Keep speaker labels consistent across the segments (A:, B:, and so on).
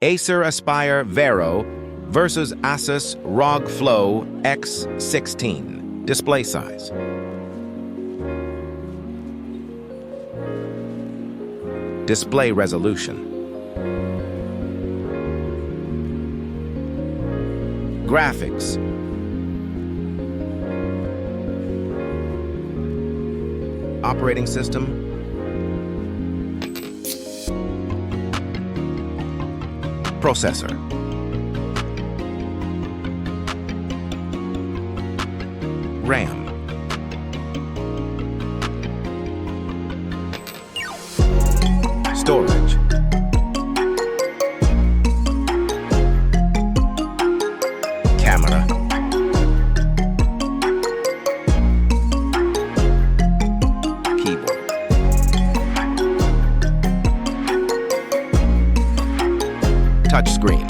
A: Acer Aspire Vero versus ASUS ROG Flow X16. Display size. Display resolution. Graphics. Operating system. Processor. RAM. Storage. Camera. Keyboard. Touchscreen.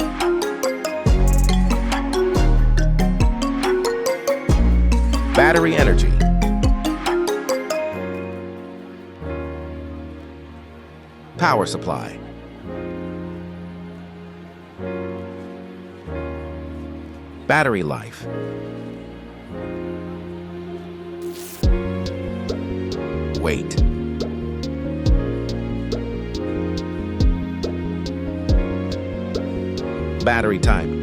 A: Battery energy. Power supply. Battery life. Weight. Battery type.